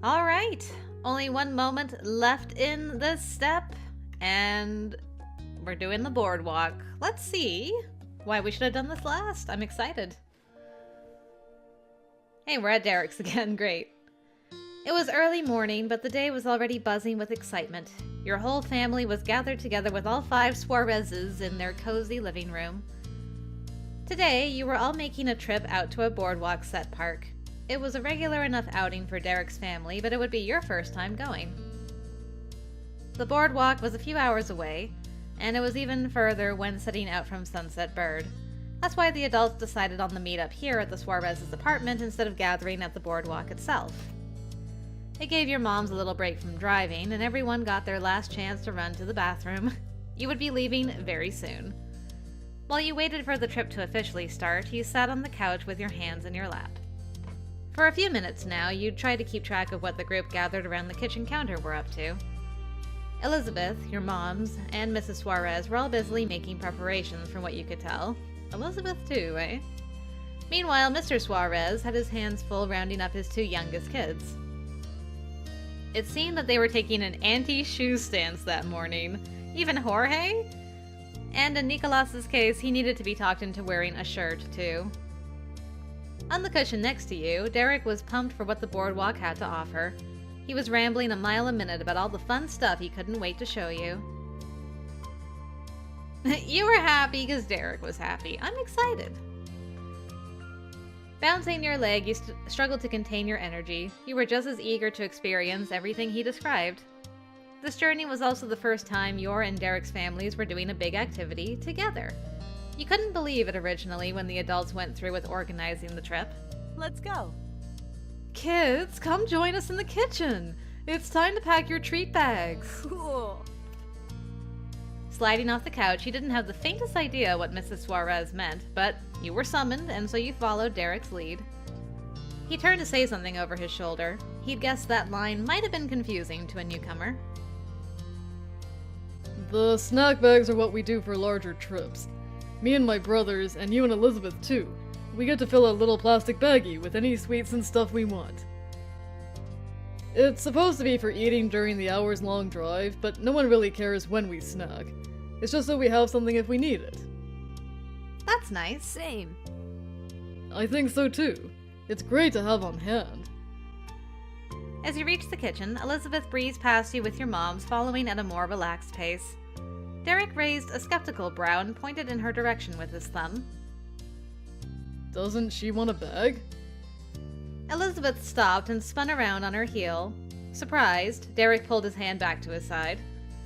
Alright, only one moment left in this step, and we're doing the boardwalk. Let's see why we should have done this last. I'm excited. Hey, we're at Derek's again, great. It was early morning, but the day was already buzzing with excitement. Your whole family was gathered together with all 5 Suarezes in their cozy living room. Today, you were all making a trip out to a boardwalk set park. It was a regular enough outing for Derek's family, but it would be your first time going. The boardwalk was a few hours away, and it was even further when setting out from Sunset Bird. That's why the adults decided on the meetup here at the Suarez's apartment instead of gathering at the boardwalk itself. It gave your moms a little break from driving, and everyone got their last chance to run to the bathroom. You would be leaving very soon. While you waited for the trip to officially start, you sat on the couch with your hands in your lap. For a few minutes now, you'd try to keep track of what the group gathered around the kitchen counter were up to. Elizabeth, your moms, and Mrs. Suarez were all busily making preparations from what you could tell. Elizabeth too, eh? Meanwhile, Mr. Suarez had his hands full rounding up his 2 youngest kids. It seemed that they were taking an anti-shoe stance that morning. Even Jorge? And in Nicolas's case, he needed to be talked into wearing a shirt too. On the cushion next to you, Derek was pumped for what the boardwalk had to offer. He was rambling a mile a minute about all the fun stuff he couldn't wait to show you. You were happy because Derek was happy. I'm excited. Bouncing your leg, you struggled to contain your energy. You were just as eager to experience everything he described. This journey was also the first time your and Derek's families were doing a big activity together. You couldn't believe it originally when the adults went through with organizing the trip. Let's go. Kids, come join us in the kitchen. It's time to pack your treat bags. Cool. Sliding off the couch, you didn't have the faintest idea what Mrs. Suarez meant, but you were summoned, and so you followed Derek's lead. He turned to say something over his shoulder. He'd guessed that line might have been confusing to a newcomer. The snack bags are what we do for larger trips. Me and my brothers, and you and Elizabeth too. We get to fill a little plastic baggie with any sweets and stuff we want. It's supposed to be for eating during the hours-long drive, but no one really cares when we snack. It's just so we have something if we need it. That's nice. Same. I think so too. It's great to have on hand. As you reached the kitchen, Elizabeth breezed past you with your moms, following at a more relaxed pace. Derek raised a skeptical brow and pointed in her direction with his thumb. Doesn't she want a bag? Elizabeth stopped and spun around on her heel. Surprised, Derek pulled his hand back to his side.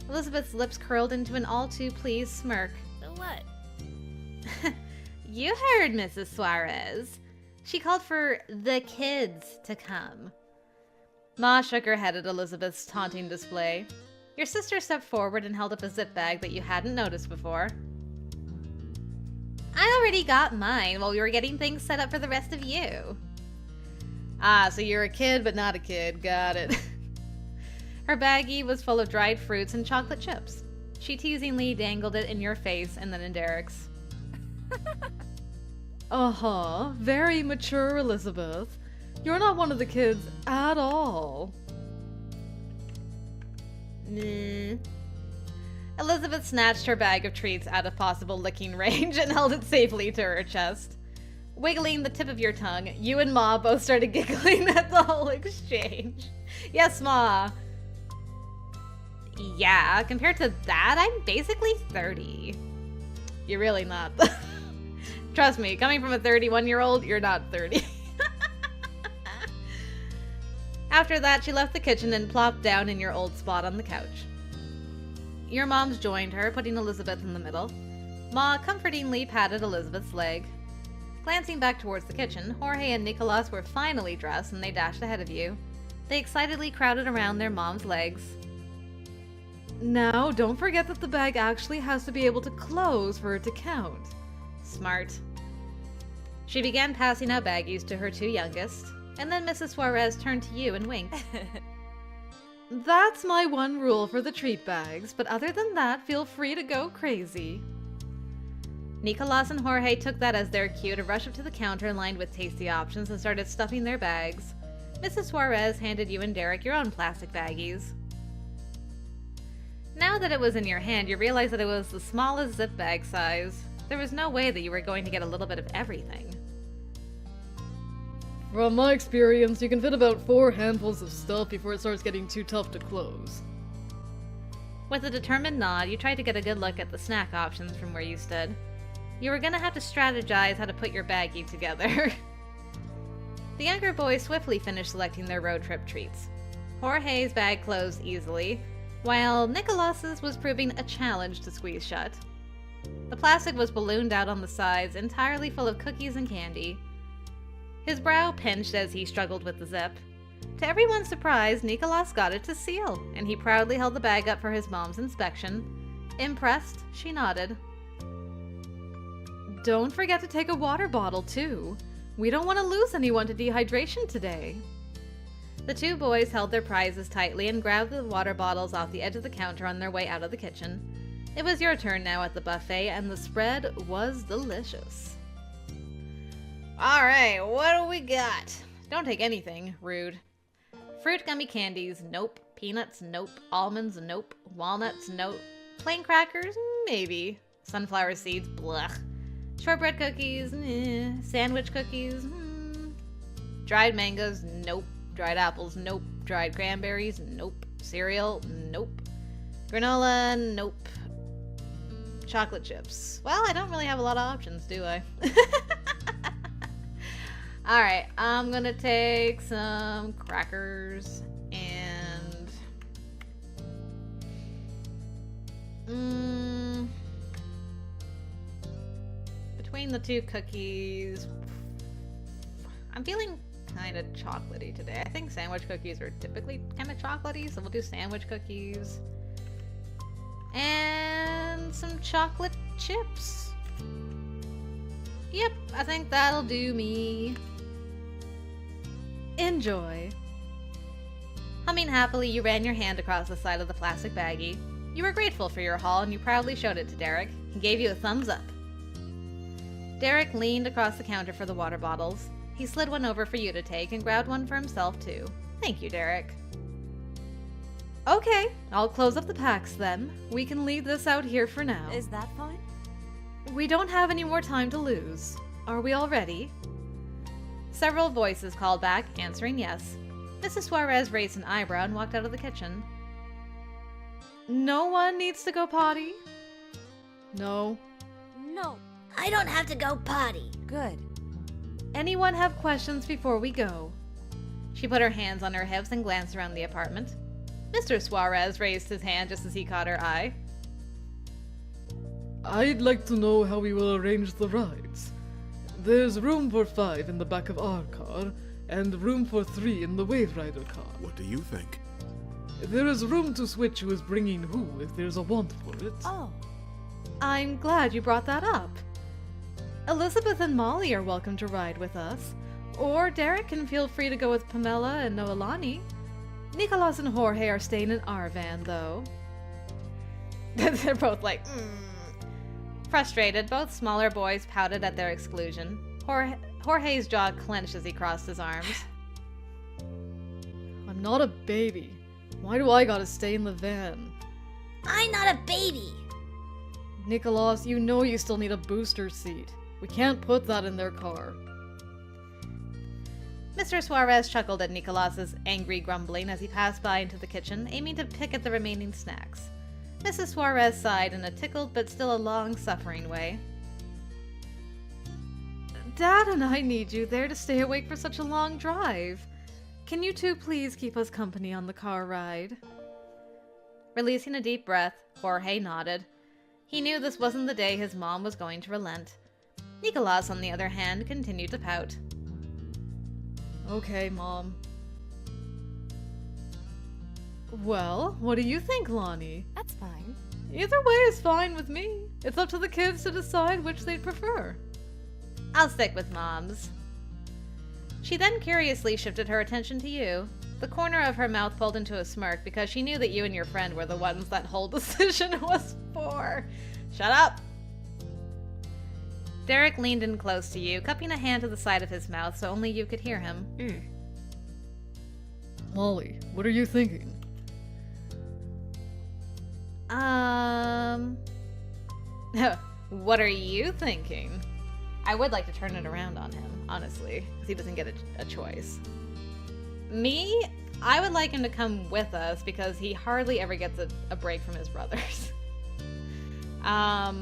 Elizabeth's lips curled into an all-too-pleased smirk. So what? You heard Mrs. Suarez. She called for the kids to come. Ma shook her head at Elizabeth's taunting display. Your sister stepped forward and held up a zip bag that you hadn't noticed before. I already got mine while we were getting things set up for the rest of you. Ah, so you're a kid but not a kid. Got it. Her baggie was full of dried fruits and chocolate chips. She teasingly dangled it in your face and then in Derek's. Uh-huh. Very mature, Elizabeth. You're not one of the kids at all. Elizabeth snatched her bag of treats out of possible licking range and held it safely to her chest. Wiggling the tip of your tongue, you and Ma both started giggling at the whole exchange. Yes, Ma. Yeah, compared to that, I'm basically 30. You're really not. Trust me, coming from a 31-year-old, you're not 30. After that, she left the kitchen and plopped down in your old spot on the couch. Your moms joined her, putting Elizabeth in the middle. Ma comfortingly patted Elizabeth's leg. Glancing back towards the kitchen, Jorge and Nicolas were finally dressed and they dashed ahead of you. They excitedly crowded around their mom's legs. Now, don't forget that the bag actually has to be able to close for it to count. Smart. She began passing out baggies to her 2 youngest, and then Mrs. Suarez turned to you and winked. That's my one rule for the treat bags, but other than that, feel free to go crazy. Nicolas and Jorge took that as their cue to rush up to the counter lined with tasty options and started stuffing their bags. Mrs. Suarez handed you and Derek your own plastic baggies. Now that it was in your hand, you realized that it was the smallest zip bag size. There was no way that you were going to get a little bit of everything. From my experience, you can fit about 4 handfuls of stuff before it starts getting too tough to close. With a determined nod, you tried to get a good look at the snack options from where you stood. You were gonna have to strategize how to put your baggie together. The younger boys swiftly finished selecting their road trip treats. Jorge's bag closed easily, while Nicholas's was proving a challenge to squeeze shut. The plastic was ballooned out on the sides, entirely full of cookies and candy. His brow pinched as he struggled with the zip. To everyone's surprise, Nicholas got it to seal, and he proudly held the bag up for his mom's inspection. Impressed, she nodded. Don't forget to take a water bottle, too. We don't want to lose anyone to dehydration today. The 2 boys held their prizes tightly and grabbed the water bottles off the edge of the counter on their way out of the kitchen. It was your turn now at the buffet, and the spread was delicious. Alright, what do we got? Don't take anything. Rude. Fruit gummy candies, nope. Peanuts, nope. Almonds, nope. Walnuts, nope. Plain crackers, maybe. Sunflower seeds, blech. Shortbread cookies, Sandwich cookies, Dried mangoes, nope. Dried apples, nope. Dried cranberries, nope. Cereal, nope. Granola, nope. Chocolate chips. Well, I don't really have a lot of options, do I? Alright, I'm gonna take some crackers and... between the 2 cookies... I'm feeling kind of chocolatey today. I think sandwich cookies are typically kind of chocolatey, so we'll do sandwich cookies. And some chocolate chips. Yep, I think that'll do me. Enjoy. Humming happily, you ran your hand across the side of the plastic baggie. You were grateful for your haul and you proudly showed it to Derek. He gave you a thumbs up. Derek leaned across the counter for the water bottles. He slid one over for you to take and grabbed one for himself too. Thank you, Derek. Okay, I'll close up the packs then. We can leave this out here for now. Is that fine? We don't have any more time to lose. Are we all ready? Several voices called back, answering yes. Mrs. Suarez raised an eyebrow and walked out of the kitchen. No one needs to go potty? No. No. I don't have to go potty. Good. Anyone have questions before we go? She put her hands on her hips and glanced around the apartment. Mr. Suarez raised his hand just as he caught her eye. I'd like to know how we will arrange the rides. There's room for 5 in the back of our car, and room for 3 in the Wave Rider car. What do you think? There is room to switch who is bringing who if there's a want for it. Oh. I'm glad you brought that up. Elizabeth and Molly are welcome to ride with us, or Derek can feel free to go with Pamela and Noelani. Nicholas and Jorge are staying in our van, though. They're both like, Frustrated, both smaller boys pouted at their exclusion. Jorge's jaw clenched as he crossed his arms. I'm not a baby. Why do I gotta stay in the van? I'm not a baby. Nicholas, you know you still need a booster seat. We can't put that in their car. Mr. Suarez chuckled at Nicholas's angry grumbling as he passed by into the kitchen, aiming to pick at the remaining snacks. Mrs. Suarez sighed in a tickled but still a long-suffering way. Dad and I need you there to stay awake for such a long drive. Can you two please keep us company on the car ride? Releasing a deep breath, Jorge nodded. He knew this wasn't the day his mom was going to relent. Nicholas, on the other hand, continued to pout. Okay, Mom. Well, what do you think, Lonnie? That's fine. Either way is fine with me. It's up to the kids to decide which they'd prefer. I'll stick with Mom's. She then curiously shifted her attention to you. The corner of her mouth pulled into a smirk because she knew that you and your friend were the ones that whole decision was for. Shut up! Derek leaned in close to you, cupping a hand to the side of his mouth so only you could hear him. Molly, what are you thinking? What are you thinking? I would like to turn it around on him, honestly, because he doesn't get a choice. Me? I would like him to come with us because he hardly ever gets a break from his brothers. I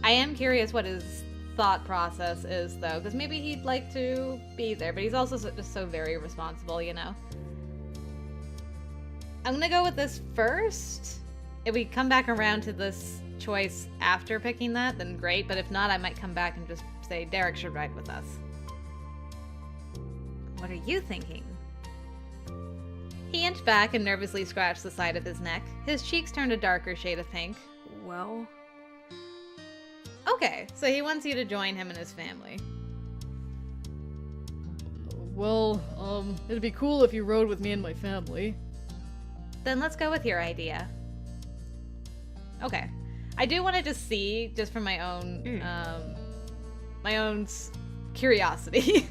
am curious what his thought process is, though, because maybe he'd like to be there, but he's also just so very responsible, you know? I'm gonna go with this first. If we come back around to this choice after picking that, then great, but if not, I might come back and just say Derek should ride with us. What are you thinking? He inched back and nervously scratched the side of his neck. His cheeks turned a darker shade of pink. Well... Okay, so he wants you to join him and his family. Well, it'd be cool if you rode with me and my family. Then let's go with your idea. Okay. I do want to just see, just for my own curiosity.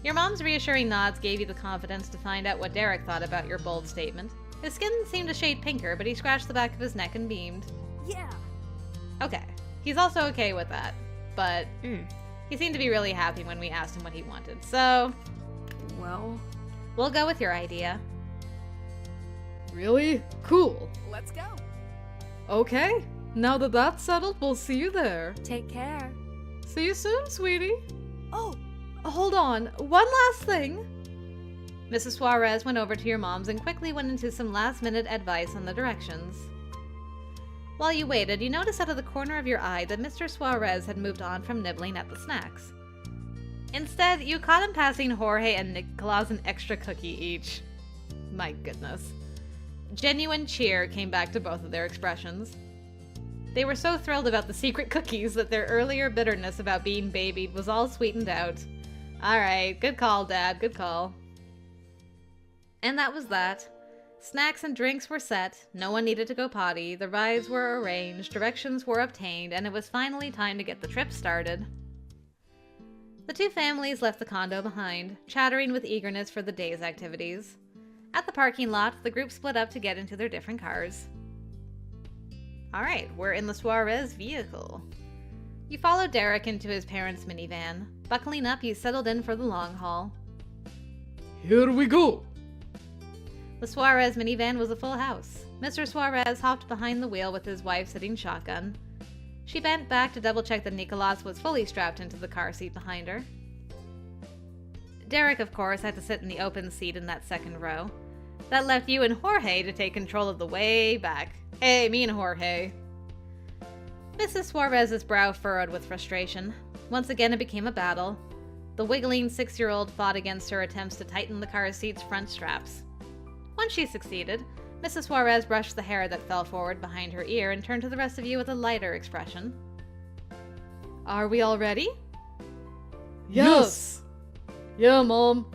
Your mom's reassuring nods gave you the confidence to find out what Derek thought about your bold statement. His skin seemed a shade pinker, but he scratched the back of his neck and beamed. Yeah. Okay. He's also okay with that, but he seemed to be really happy when we asked him what he wanted, so... Well... We'll go with your idea. Really? Cool. Let's go. Okay, now that that's settled, we'll see you there. Take care. See you soon, sweetie. Oh, Hold on, one last thing. Mrs. Suarez went over to your mom's and quickly went into some last-minute advice on the directions. While you waited, you noticed out of the corner of your eye that Mr. Suarez had moved on from nibbling at the snacks. Instead, you caught him passing Jorge and Nicolas an extra cookie each. My goodness. Genuine cheer came back to both of their expressions. They were so thrilled about the secret cookies that their earlier bitterness about being babied was all sweetened out. Alright, good call, Dad, good call. And that was that. Snacks and drinks were set, no one needed to go potty, the rides were arranged, directions were obtained, and it was finally time to get the trip started. The two families left the condo behind, chattering with eagerness for the day's activities. At the parking lot, the group split up to get into their different cars. Alright, we're in the Suarez vehicle. You followed Derek into his parents' minivan. Buckling up, you settled in for the long haul. Here we go. The Suarez minivan was a full house. Mr. Suarez hopped behind the wheel with his wife sitting shotgun. She bent back to double-check that Nicolas was fully strapped into the car seat behind her. Derek, of course, had to sit in the open seat in that second row. That left you and Jorge to take control of the way back. Hey, me and Jorge. Mrs. Suarez's brow furrowed with frustration. Once again, it became a battle. The wiggling 6-year-old fought against her attempts to tighten the car seat's front straps. Once she succeeded, Mrs. Suarez brushed the hair that fell forward behind her ear and turned to the rest of you with a lighter expression. Are we all ready? Yes! Yeah, Mom.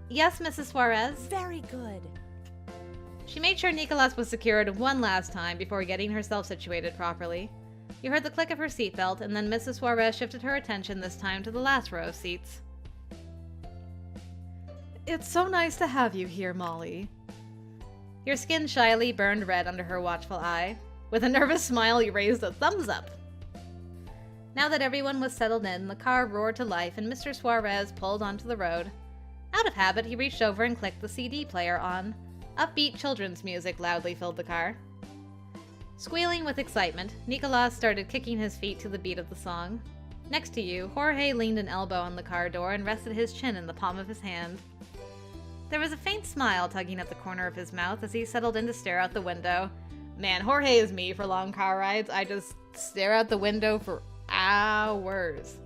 Yes, Mrs. Suarez. very good. She made sure Nicolas was secured one last time before getting herself situated properly. You heard the click of her seatbelt, and then Mrs. Suarez shifted her attention this time to the last row of seats. It's so nice to have you here, Molly. Your skin shyly burned red under her watchful eye. With a nervous smile, you raised a thumbs up. Now that everyone was settled in, the car roared to life and Mr. Suarez pulled onto the road. Out of habit, he reached over and clicked the CD player on. Upbeat children's music loudly filled the car. Squealing with excitement, Nicolas started kicking his feet to the beat of the song. Next to you, Jorge leaned an elbow on the car door and rested his chin in the palm of his hand. There was a faint smile tugging at the corner of his mouth as he settled in to stare out the window. Man, Jorge is me for long car rides. I just stare out the window for hours.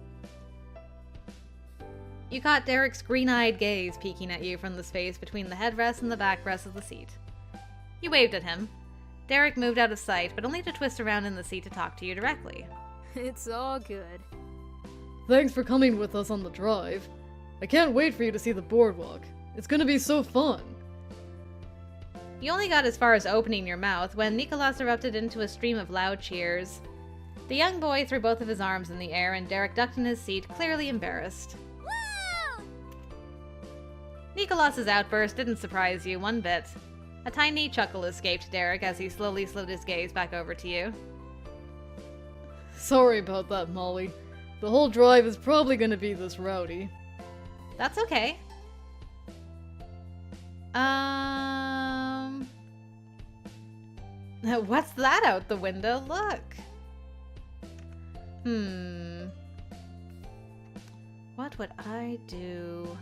You caught Derek's green-eyed gaze peeking at you from the space between the headrest and the backrest of the seat. You waved at him. Derek moved out of sight, but only to twist around in the seat to talk to you directly. It's all good. Thanks for coming with us on the drive. I can't wait for you to see the boardwalk. It's gonna be so fun. You only got as far as opening your mouth when Nicolas erupted into a stream of loud cheers. The young boy threw both of his arms in the air and Derek ducked in his seat, clearly embarrassed. Woo! Nicholas's outburst didn't surprise you one bit. A tiny chuckle escaped Derek as he slowly slid his gaze back over to you. Sorry about that, Molly. The whole drive is probably gonna be this rowdy. That's okay. What's that out the window? Look. What would I do?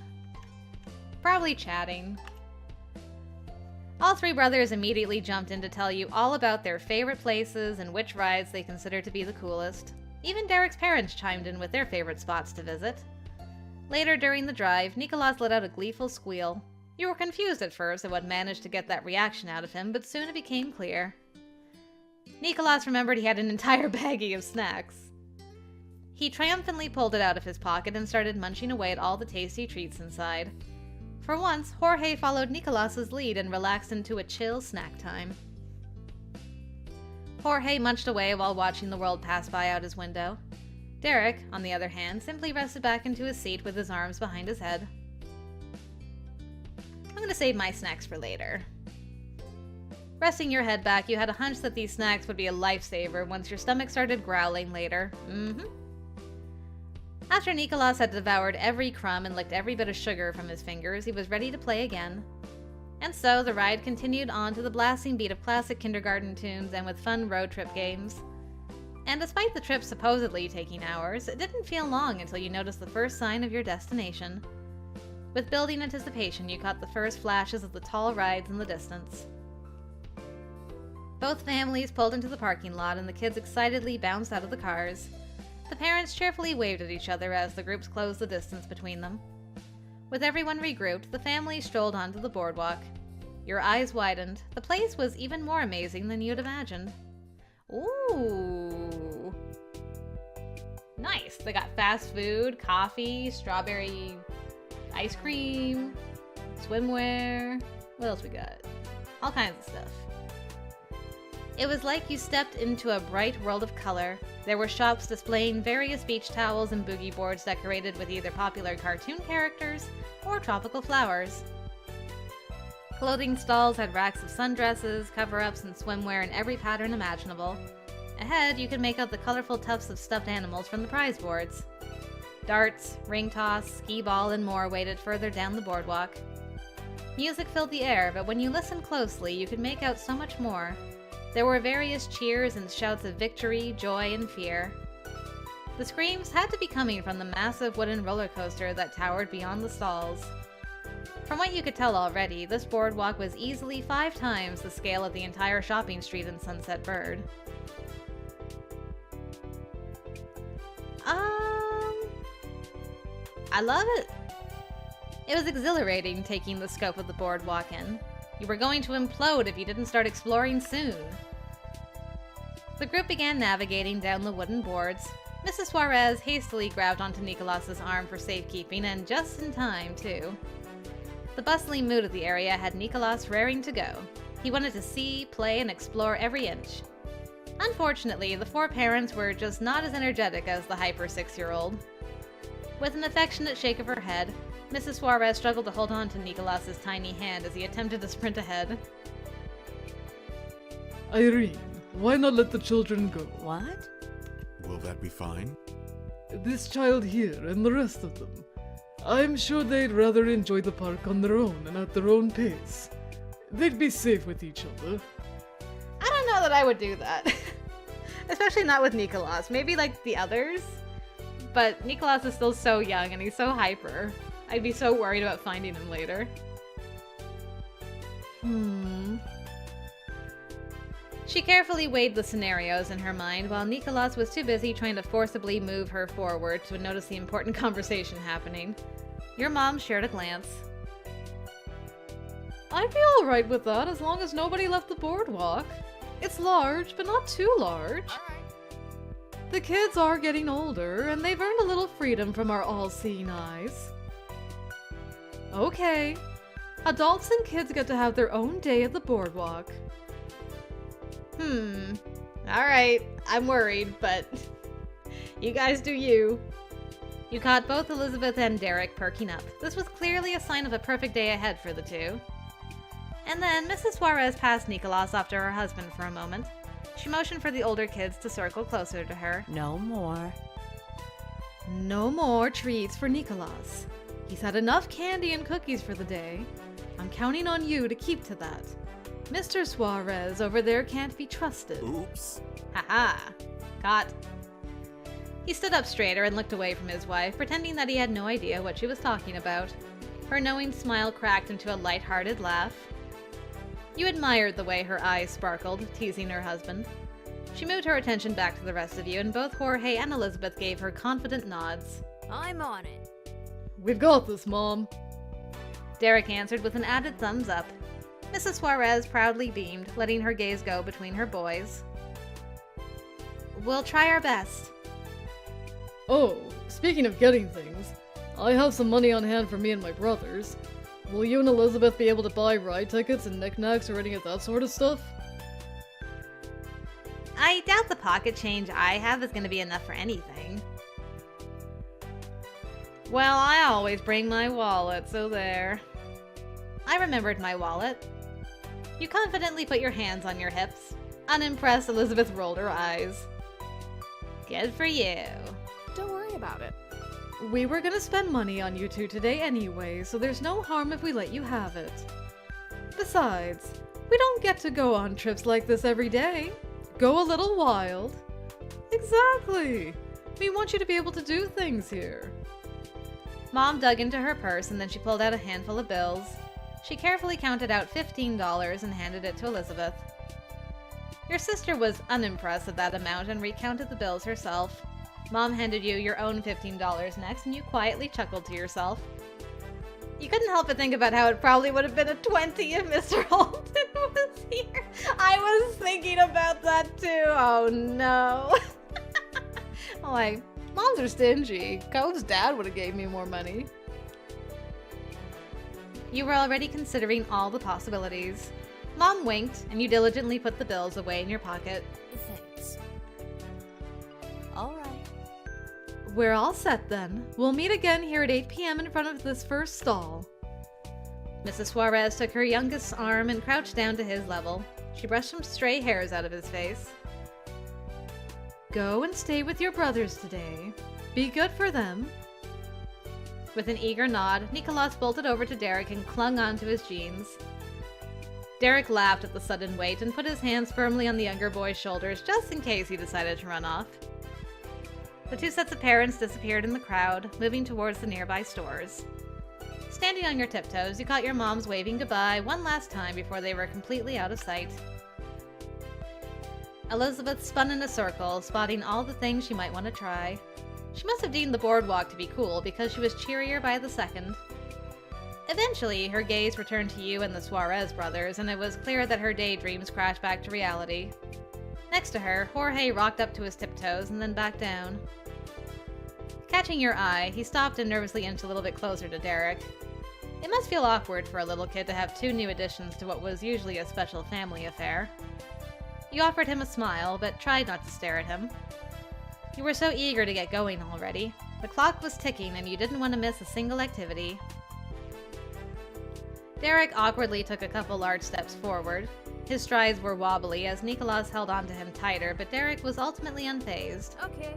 Probably chatting. All three brothers immediately jumped in to tell you all about their favorite places and which rides they consider to be the coolest. Even Derek's parents chimed in with their favorite spots to visit. Later during the drive, Nicholas let out a gleeful squeal. You were confused at first at what managed to get that reaction out of him, but soon it became clear. Nicholas remembered he had an entire baggie of snacks. He triumphantly pulled it out of his pocket and started munching away at all the tasty treats inside. For once, Jorge followed Nicholas's lead and relaxed into a chill snack time. Jorge munched away while watching the world pass by out his window. Derek, on the other hand, simply rested back into his seat with his arms behind his head. I'm gonna save my snacks for later. Resting your head back, you had a hunch that these snacks would be a lifesaver once your stomach started growling later. After Nicholas had devoured every crumb and licked every bit of sugar from his fingers, he was ready to play again. And so the ride continued on to the blasting beat of classic kindergarten tunes and with fun road trip games. And despite the trip supposedly taking hours, it didn't feel long until you noticed the first sign of your destination. With building anticipation, you caught the first flashes of the tall rides in the distance. Both families pulled into the parking lot and the kids excitedly bounced out of the cars. The parents cheerfully waved at each other as the groups closed the distance between them. With everyone regrouped, the family strolled onto the boardwalk. Your eyes widened. The place was even more amazing than you'd imagined. Ooh. Nice. They got fast food, coffee, strawberry ice cream, swimwear. What else we got? All kinds of stuff. It was like you stepped into a bright world of color. There were shops displaying various beach towels and boogie boards decorated with either popular cartoon characters or tropical flowers. Clothing stalls had racks of sundresses, cover-ups, and swimwear in every pattern imaginable. Ahead, you could make out the colorful tufts of stuffed animals from the prize boards. Darts, ring toss, skee ball, and more waited further down the boardwalk. Music filled the air, but when you listened closely, you could make out so much more. There were various cheers and shouts of victory, joy, and fear. The screams had to be coming from the massive wooden roller coaster that towered beyond the stalls. From what you could tell already, this boardwalk was easily 5 times the scale of the entire shopping street in Sunset Bird. I love it. It was exhilarating taking the scope of the boardwalk in. You were going to implode if you didn't start exploring soon. The group began navigating down the wooden boards. Mrs. Suarez hastily grabbed onto Nicholas's arm for safekeeping, and just in time, too. The bustling mood of the area had Nicholas raring to go. He wanted to see, play, and explore every inch. Unfortunately, the 4 parents were just not as energetic as the hyper 6-year-old. With an affectionate shake of her head, Mrs. Suarez struggled to hold on to Nicholas's tiny hand as he attempted to sprint ahead. Irene, why not let the children go? What? Will that be fine? This child here and the rest of them. I'm sure they'd rather enjoy the park on their own and at their own pace. They'd be safe with each other. I don't know that I would do that. Especially not with Nicholas. Maybe like the others. But Nicholas is still so young and he's so hyper. I'd be so worried about finding him later. She carefully weighed the scenarios in her mind while Nicholas was too busy trying to forcibly move her forward to notice the important conversation happening. Your mom shared a glance. I'd be alright with that as long as nobody left the boardwalk. It's large, but not too large. The kids are getting older, and they've earned a little freedom from our all-seeing eyes. Okay. Adults and kids get to have their own day at the boardwalk. Alright, I'm worried, but you guys do you. You caught both Elizabeth and Derek perking up. This was clearly a sign of a perfect day ahead for the two. And then Mrs. Suarez passed Nicolas off to her husband for a moment. She motioned for the older kids to circle closer to her. No more. No more treats for Nicolas. He's had enough candy and cookies for the day. I'm counting on you to keep to that. Mr. Suarez over there can't be trusted. Oops. Haha. Caught. He stood up straighter and looked away from his wife, pretending that he had no idea what she was talking about. Her knowing smile cracked into a light-hearted laugh. You admired the way her eyes sparkled, teasing her husband. She moved her attention back to the rest of you, and both Jorge and Elizabeth gave her confident nods. I'm on it. We've got this, Mom. Derek answered with an added thumbs up. Mrs. Suarez proudly beamed, letting her gaze go between her boys. We'll try our best. Oh, speaking of getting things, I have some money on hand for me and my brothers. Will you and Elizabeth be able to buy ride tickets and knickknacks or any of that sort of stuff? I doubt the pocket change I have is going to be enough for anything. Well, I always bring my wallet, so there. I remembered my wallet. You confidently put your hands on your hips. Unimpressed, Elizabeth rolled her eyes. Good for you. Don't worry about it. We were gonna spend money on you two today anyway, so there's no harm if we let you have it. Besides, we don't get to go on trips like this every day. Go a little wild. Exactly. We want you to be able to do things here. Mom dug into her purse and then she pulled out a handful of bills. She carefully counted out $15 and handed it to Elizabeth. Your sister was unimpressed at that amount and recounted the bills herself. Mom handed you your own $15 next, and you quietly chuckled to yourself. You couldn't help but think about how it probably would have been a 20 if Mr. Holden was here. I was thinking about that too. Oh no. Like, moms are stingy. Code's dad would have gave me more money. You were already considering all the possibilities. Mom winked, and you diligently put the bills away in your pocket. Thanks. All right. We're all set then. We'll meet again here at 8 p.m. in front of this first stall. Mrs. Suarez took her youngest's arm and crouched down to his level. She brushed some stray hairs out of his face. Go and stay with your brothers today. Be good for them. With an eager nod, Nicolas bolted over to Derek and clung onto his jeans. Derek laughed at the sudden weight and put his hands firmly on the younger boy's shoulders just in case he decided to run off. The two sets of parents disappeared in the crowd, moving towards the nearby stores. Standing on your tiptoes, you caught your moms waving goodbye one last time before they were completely out of sight. Elizabeth spun in a circle, spotting all the things she might want to try. She must have deemed the boardwalk to be cool because she was cheerier by the second. Eventually, her gaze returned to you and the Suarez brothers, and it was clear that her daydreams crashed back to reality. Next to her, Jorge rocked up to his tiptoes and then back down. Catching your eye, he stopped and nervously inched a little bit closer to Derek. It must feel awkward for a little kid to have two new additions to what was usually a special family affair. You offered him a smile, but tried not to stare at him. You were so eager to get going already. The clock was ticking and you didn't want to miss a single activity. Derek awkwardly took a couple large steps forward. His strides were wobbly as Nicolas held onto him tighter, but Derek was ultimately unfazed. Okay.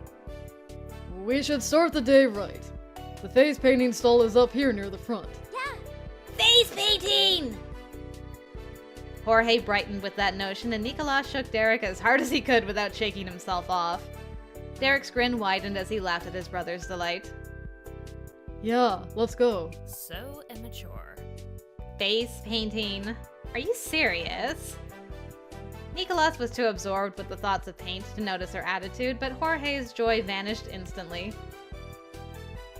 We should start the day right. The face painting stall is up here near the front. Face painting! Jorge brightened with that notion, and Nicolas shook Derek as hard as he could without shaking himself off. Derek's grin widened as he laughed at his brother's delight. Yeah, let's go. So immature. Face painting? Are you serious? Nicolas was too absorbed with the thoughts of paint to notice her attitude, but Jorge's joy vanished instantly.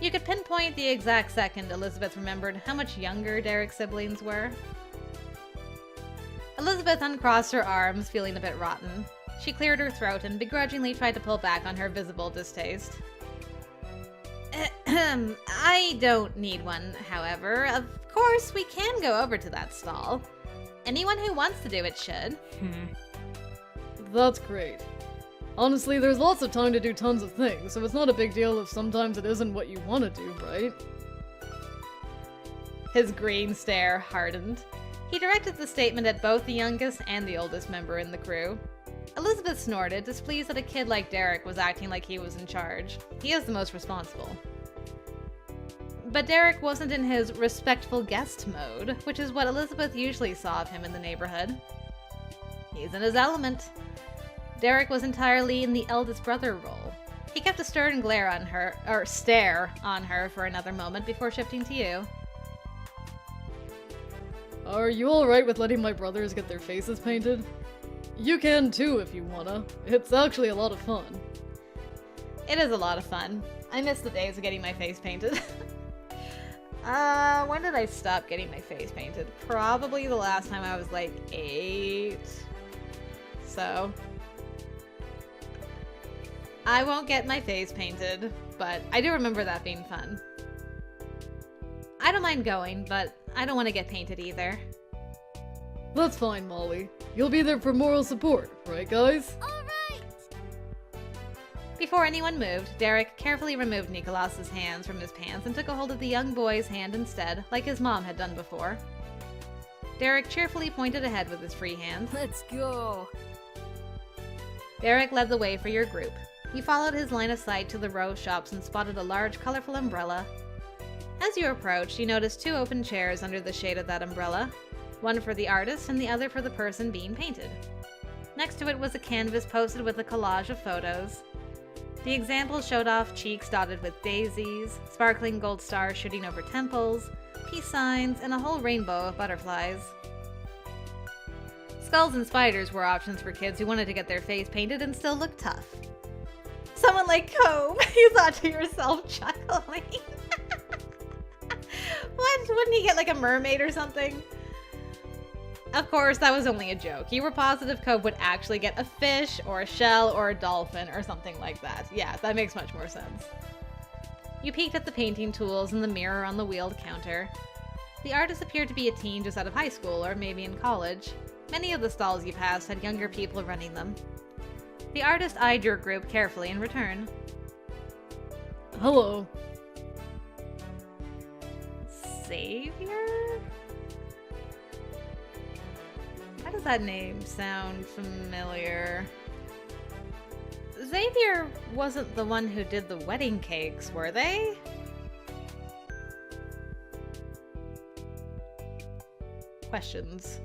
You could pinpoint the exact second Elizabeth remembered how much younger Derek's siblings were. Elizabeth uncrossed her arms, feeling a bit rotten. She cleared her throat and begrudgingly tried to pull back on her visible distaste. I don't need one, however. Of course, we can go over to that stall. Anyone who wants to do it should. That's great. Honestly, there's lots of time to do tons of things, so it's not a big deal if sometimes it isn't what you want to do, right? His green stare hardened. He directed the statement at both the youngest and the oldest member in the crew. Elizabeth snorted, displeased that a kid like Derek was acting like he was in charge. He is the most responsible. But Derek wasn't in his respectful guest mode, which is what Elizabeth usually saw of him in the neighborhood. He's in his element. Derek was entirely in the eldest brother role. He kept a stern stare on her for another moment before shifting to you. Are you alright with letting my brothers get their faces painted? You can too if you wanna. It's actually a lot of fun. It is a lot of fun. I miss the days of getting my face painted. When did I stop getting my face painted? Probably the last time I was like 8. So I won't get my face painted, but I do remember that being fun. I don't mind going, but I don't want to get painted either. That's fine, Molly. You'll be there for moral support, right guys? Alright! Before anyone moved, Derek carefully removed Nicholas's hands from his pants and took a hold of the young boy's hand instead, like his mom had done before. Derek cheerfully pointed ahead with his free hand. Let's go. Derek led the way for your group. You followed his line of sight to the row of shops and spotted a large, colorful umbrella. As you approached, you noticed 2 open chairs under the shade of that umbrella, one for the artist and the other for the person being painted. Next to it was a canvas posted with a collage of photos. The examples showed off cheeks dotted with daisies, sparkling gold stars shooting over temples, peace signs, and a whole rainbow of butterflies. Skulls and spiders were options for kids who wanted to get their face painted and still look tough. Someone like Cove, you thought to yourself, chuckling. What? Wouldn't he get like a mermaid or something? Of course, that was only a joke. You were positive Cove would actually get a fish, or a shell, or a dolphin, or something like that. Yeah, that makes much more sense. You peeked at the painting tools and the mirror on the wheeled counter. The artist appeared to be a teen just out of high school, or maybe in college. Many of the stalls you passed had younger people running them. The artist eyed your group carefully in return. Hello. Xavier? Why does that name sound familiar? Xavier wasn't the one who did the wedding cakes, were they? Questions.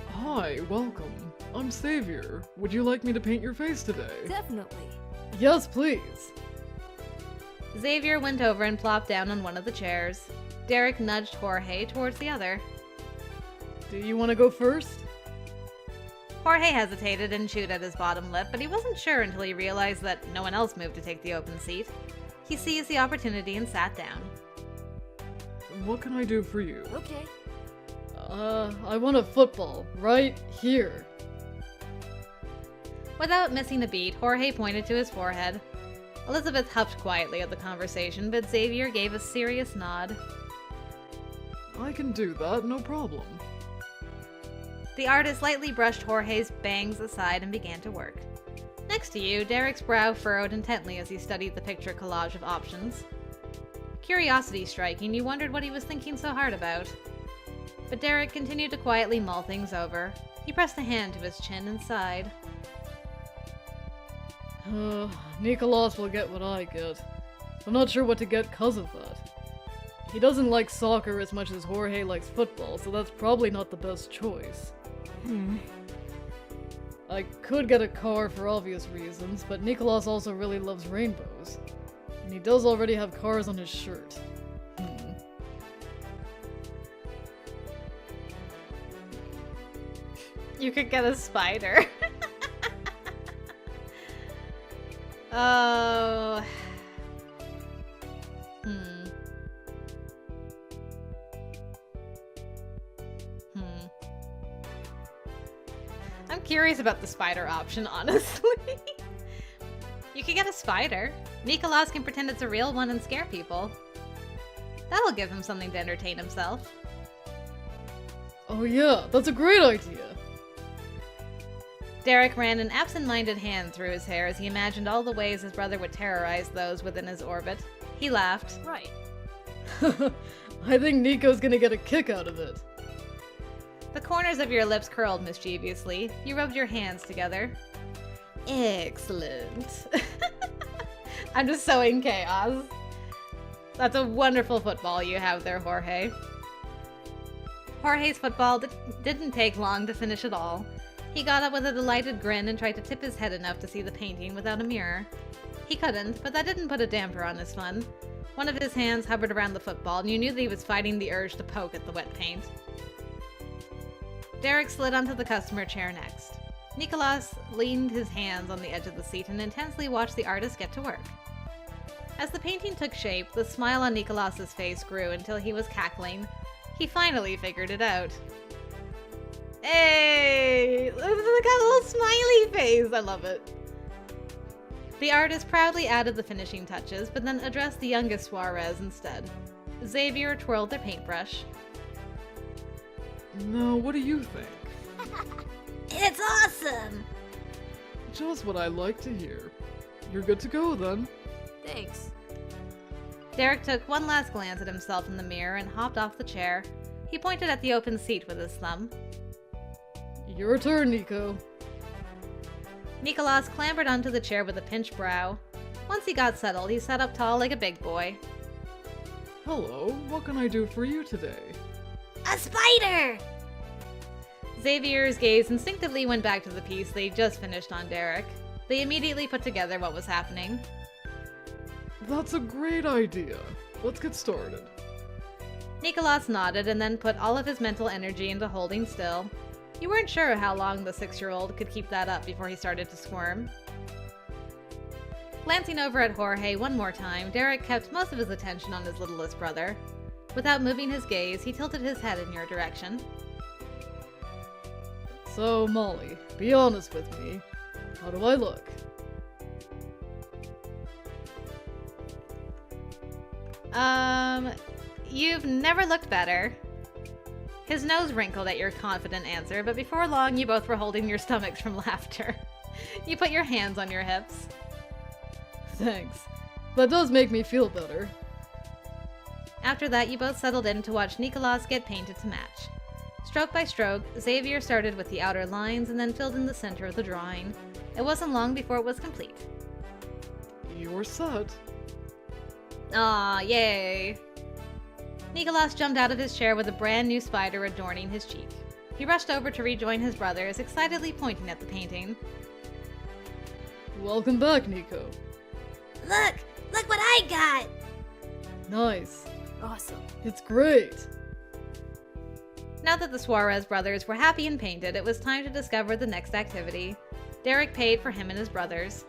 Hi, welcome. I'm Xavier. Would you like me to paint your face today? Definitely. Yes, please. Xavier went over and plopped down on one of the chairs. Derek nudged Jorge towards the other. Do you want to go first? Jorge hesitated and chewed at his bottom lip, but he wasn't sure until he realized that no one else moved to take the open seat. He seized the opportunity and sat down. What can I do for you? Okay. I want a football, right here. Without missing a beat, Jorge pointed to his forehead. Elizabeth huffed quietly at the conversation, but Xavier gave a serious nod. I can do that, no problem. The artist lightly brushed Jorge's bangs aside and began to work. Next to you, Derek's brow furrowed intently as he studied the picture collage of options. Curiosity striking, you wondered what he was thinking so hard about. But Derek continued to quietly mull things over. He pressed a hand to his chin and sighed. Nicholas will get what I get. I'm not sure what to get 'cause of that. He doesn't like soccer as much as Jorge likes football, so that's probably not the best choice. I could get a car for obvious reasons, but Nicholas also really loves rainbows. And he does already have cars on his shirt. You could get a spider. Oh. I'm curious about the spider option, honestly. You could get a spider. Nicholas can pretend it's a real one and scare people. That'll give him something to entertain himself. Oh yeah, that's a great idea! Derek ran an absent-minded hand through his hair as he imagined all the ways his brother would terrorize those within his orbit. He laughed. Right. I think Nico's gonna get a kick out of it. The corners of your lips curled mischievously. You rubbed your hands together. Excellent. I'm just sowing chaos. That's a wonderful football you have there, Jorge. Jorge's football didn't take long to finish it all. He got up with a delighted grin and tried to tip his head enough to see the painting without a mirror. He couldn't, but that didn't put a damper on his fun. One of his hands hovered around the football, and you knew that he was fighting the urge to poke at the wet paint. Derek slid onto the customer chair next. Nicholas leaned his hands on the edge of the seat and intensely watched the artist get to work. As the painting took shape, the smile on Nicholas's face grew until he was cackling. He finally figured it out. Hey! Look at that little smiley face! I love it. The artist proudly added the finishing touches, but then addressed the youngest Suarez instead. Xavier twirled their paintbrush. Now, what do you think? It's awesome! Just what I like to hear. You're good to go, then. Thanks. Derek took one last glance at himself in the mirror and hopped off the chair. He pointed at the open seat with his thumb. Your turn, Nico. Nicholas clambered onto the chair with a pinched brow. Once he got settled, he sat up tall like a big boy. Hello, what can I do for you today? A spider! Xavier's gaze instinctively went back to the piece they just finished on Derek. They immediately put together what was happening. That's a great idea. Let's get started. Nicholas nodded and then put all of his mental energy into holding still. You weren't sure how long the 6-year-old could keep that up before he started to squirm. Glancing over at Jorge one more time, Derek kept most of his attention on his littlest brother. Without moving his gaze, he tilted his head in your direction. So, Molly, be honest with me. How do I look? You've never looked better. His nose wrinkled at your confident answer, but before long you both were holding your stomachs from laughter. You put your hands on your hips. Thanks. That does make me feel better. After that, you both settled in to watch Nicholas get painted to match. Stroke by stroke, Xavier started with the outer lines and then filled in the center of the drawing. It wasn't long before it was complete. You're set. Aw, yay! Nicholas jumped out of his chair with a brand new spider adorning his cheek. He rushed over to rejoin his brothers, excitedly pointing at the painting. Welcome back, Nico. Look! Look what I got! Nice. Awesome. It's great. Now that the Suarez brothers were happy and painted, it was time to discover the next activity. Derek paid for him and his brothers.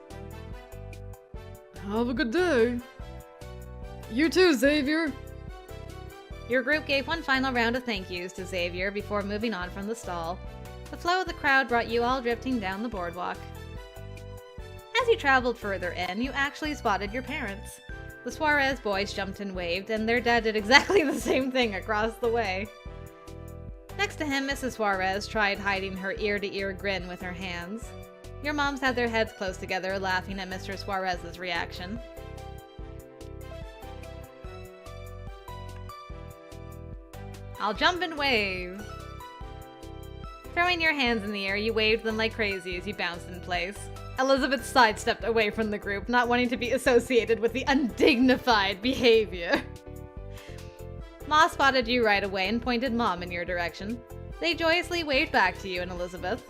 Have a good day. You too, Xavier. Your group gave one final round of thank yous to Xavier before moving on from the stall. The flow of the crowd brought you all drifting down the boardwalk. As you traveled further in, you actually spotted your parents. The Suarez boys jumped and waved, and their dad did exactly the same thing across the way. Next to him, Mrs. Suarez tried hiding her ear-to-ear grin with her hands. Your moms had their heads close together, laughing at Mr. Suarez's reaction. I'll jump and wave. Throwing your hands in the air, you waved them like crazy as you bounced in place. Elizabeth sidestepped away from the group, not wanting to be associated with the undignified behavior. Ma spotted you right away and pointed Mom in your direction. They joyously waved back to you and Elizabeth.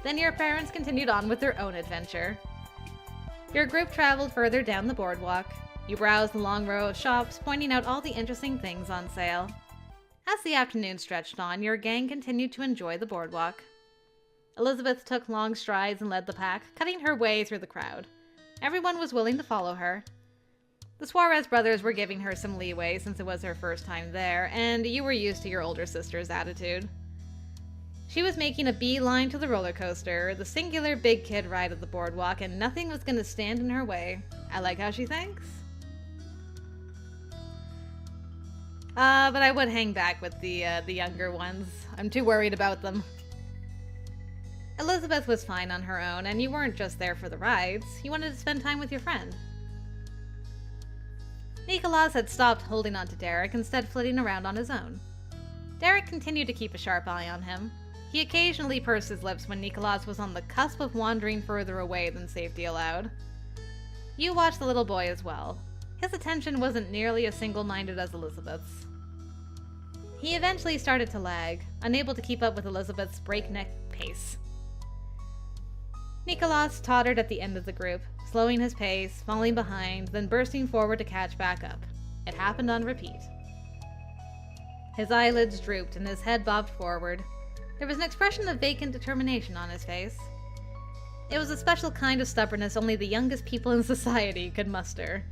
Then your parents continued on with their own adventure. Your group traveled further down the boardwalk. You browsed the long row of shops, pointing out all the interesting things on sale. As the afternoon stretched on, your gang continued to enjoy the boardwalk. Elizabeth took long strides and led the pack, cutting her way through the crowd. Everyone was willing to follow her. The Suarez brothers were giving her some leeway since it was her first time there, and you were used to your older sister's attitude. She was making a beeline to the roller coaster, the singular big kid ride of the boardwalk, and nothing was going to stand in her way. I like how she thinks. But I would hang back with the younger ones. I'm too worried about them. Elizabeth was fine on her own, and you weren't just there for the rides. You wanted to spend time with your friend. Nicholas had stopped holding on to Derek, instead flitting around on his own. Derek continued to keep a sharp eye on him. He occasionally pursed his lips when Nicholas was on the cusp of wandering further away than safety allowed. You watched the little boy as well. His attention wasn't nearly as single-minded as Elizabeth's. He eventually started to lag, unable to keep up with Elizabeth's breakneck pace. Nicholas tottered at the end of the group, slowing his pace, falling behind, then bursting forward to catch back up. It happened on repeat. His eyelids drooped and his head bobbed forward. There was an expression of vacant determination on his face. It was a special kind of stubbornness only the youngest people in society could muster.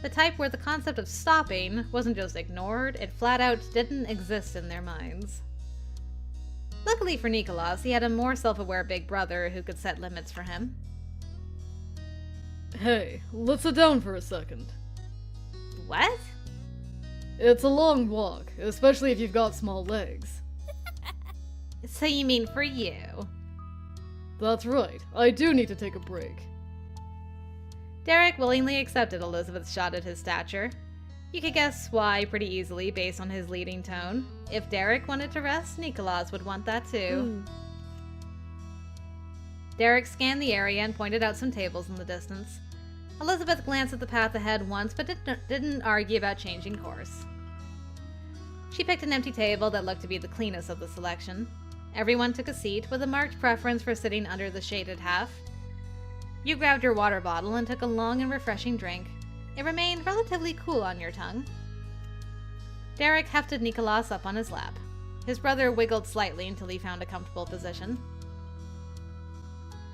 The type where the concept of stopping wasn't just ignored, it flat out didn't exist in their minds. Luckily for Nicholas, he had a more self-aware big brother who could set limits for him. Hey, let's sit down for a second. What? It's a long walk, especially if you've got small legs. So you mean for you? That's right, I do need to take a break. Derek willingly accepted Elizabeth's shot at his stature. You could guess why pretty easily based on his leading tone. If Derek wanted to rest, Nicholas would want that too. Derek scanned the area and pointed out some tables in the distance. Elizabeth glanced at the path ahead once, but didn't argue about changing course. She picked an empty table that looked to be the cleanest of the selection. Everyone took a seat, with a marked preference for sitting under the shaded half. You grabbed your water bottle and took a long and refreshing drink. It remained relatively cool on your tongue. Derek hefted Nicholas up on his lap. His brother wiggled slightly until he found a comfortable position.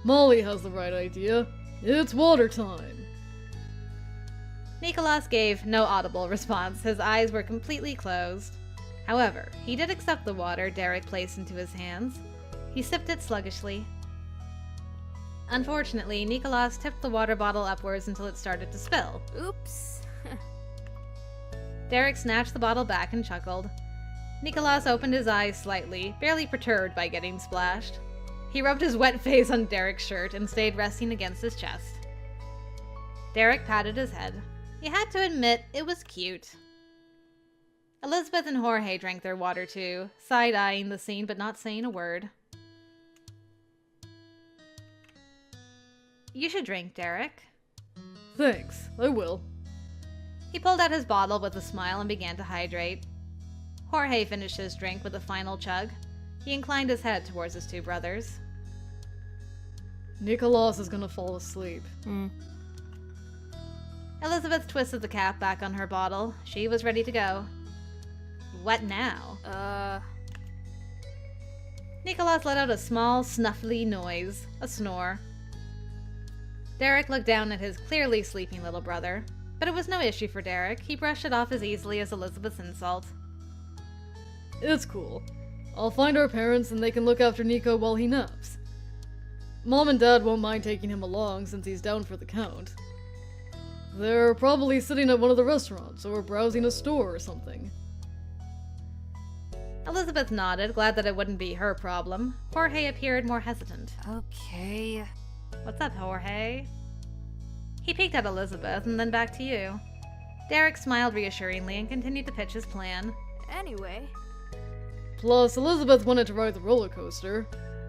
Molly has the right idea. It's water time. Nicholas gave no audible response. His eyes were completely closed. However, he did accept the water Derek placed into his hands. He sipped it sluggishly. Unfortunately, Nicholas tipped the water bottle upwards until it started to spill. Oops. Derek snatched the bottle back and chuckled. Nicholas opened his eyes slightly, barely perturbed by getting splashed. He rubbed his wet face on Derek's shirt and stayed resting against his chest. Derek patted his head. He had to admit, it was cute. Elizabeth and Jorge drank their water too, side-eyeing the scene but not saying a word. You should drink, Derek. Thanks, I will. He pulled out his bottle with a smile and began to hydrate. Jorge finished his drink with a final chug. He inclined his head towards his two brothers. Nicholas is gonna fall asleep. Elizabeth twisted the cap back on her bottle. She was ready to go. What now? Nicholas let out a small, snuffly noise, a snore. Derek looked down at his clearly sleeping little brother, but it was no issue for Derek. He brushed it off as easily as Elizabeth's insult. It's cool. I'll find our parents and they can look after Nico while he naps. Mom and Dad won't mind taking him along since he's down for the count. They're probably sitting at one of the restaurants or browsing a store or something. Elizabeth nodded, glad that it wouldn't be her problem. Jorge appeared more hesitant. Okay. What's up, Jorge? He peeked at Elizabeth and then back to you. Derek smiled reassuringly and continued to pitch his plan. Anyway. Plus, Elizabeth wanted to ride the roller coaster.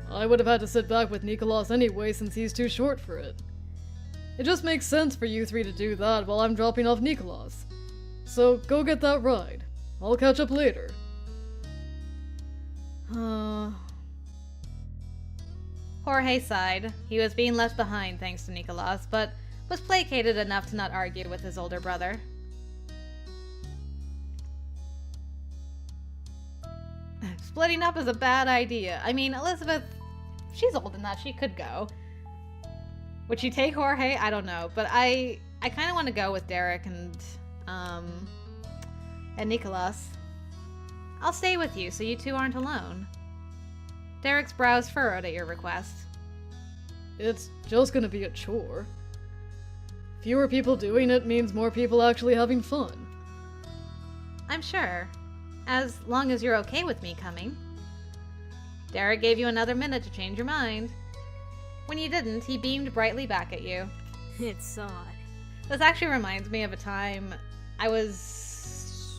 I would have had to sit back with Nicholas anyway since he's too short for it. It just makes sense for you three to do that while I'm dropping off Nicholas. So go get that ride. I'll catch up later. Jorge sighed. He was being left behind thanks to Nicholas, but was placated enough to not argue with his older brother. Splitting up is a bad idea. I mean, Elizabeth, she's old enough, she could go. Would she take Jorge? I don't know, but I kind of want to go with Derek and Nicholas. I'll stay with you so you two aren't alone. Derek's brows furrowed at your request. It's just gonna be a chore. Fewer people doing it means more people actually having fun. I'm sure. As long as you're okay with me coming. Derek gave you another minute to change your mind. When you didn't, he beamed brightly back at you. It's odd. This actually reminds me of a time I was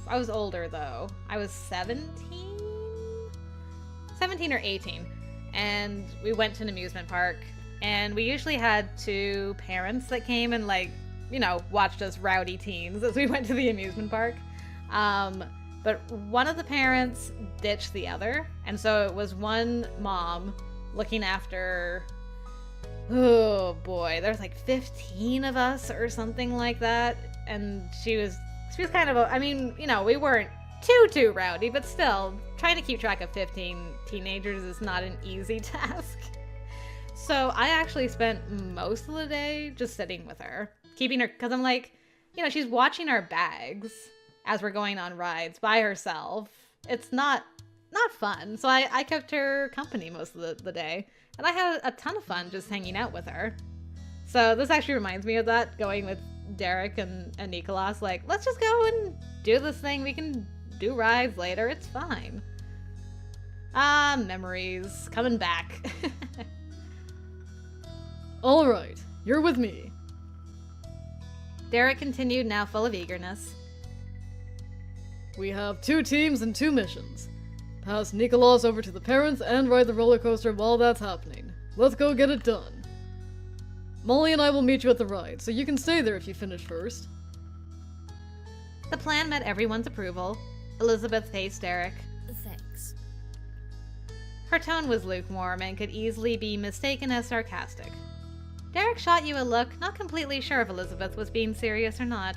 older though. I was 17 or 18, and we went to an amusement park, and we usually had two parents that came and watched us rowdy teens as we went to the amusement park. But one of the parents ditched the other, and so it was one mom looking after, oh boy, there's like 15 of us or something like that, and she was kind of we weren't too rowdy, but still, trying to keep track of 15 teenagers is not an easy task. So I actually spent most of the day just sitting with her, keeping her, because I'm like, she's watching our bags as we're going on rides by herself. It's not fun. So I kept her company most of the day, and I had a ton of fun just hanging out with her. So this actually reminds me of that, going with Derek and Nicholas, like, let's just go and do this thing. We can do rides later. It's fine. Memories coming back. Alright, you're with me. Derek continued, now full of eagerness. We have 2 teams and 2 missions. Pass Nicholas over to the parents and ride the roller coaster while that's happening. Let's go get it done. Molly and I will meet you at the ride, so you can stay there if you finish first. The plan met everyone's approval. Elizabeth faced Derek. Thanks. Her tone was lukewarm and could easily be mistaken as sarcastic. Derek shot you a look, not completely sure if Elizabeth was being serious or not.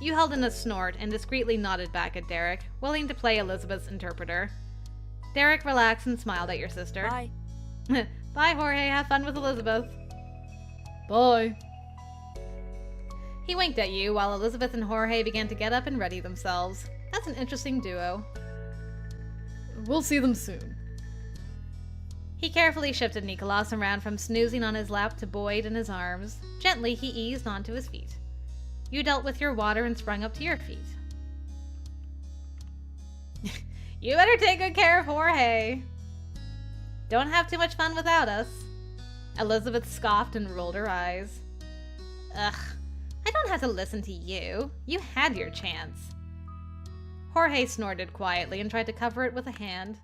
You held in a snort and discreetly nodded back at Derek, willing to play Elizabeth's interpreter. Derek relaxed and smiled at your sister. Bye. Bye, Jorge. Have fun with Elizabeth. Bye. He winked at you while Elizabeth and Jorge began to get up and ready themselves. That's an interesting duo. We'll see them soon. He carefully shifted Nicholas around from snoozing on his lap to Boyd in his arms. Gently, he eased onto his feet. You dealt with your water and sprung up to your feet. You better take good care of Jorge. Don't have too much fun without us. Elizabeth scoffed and rolled her eyes. Ugh, I don't have to listen to you. You had your chance. Jorge snorted quietly and tried to cover it with a hand.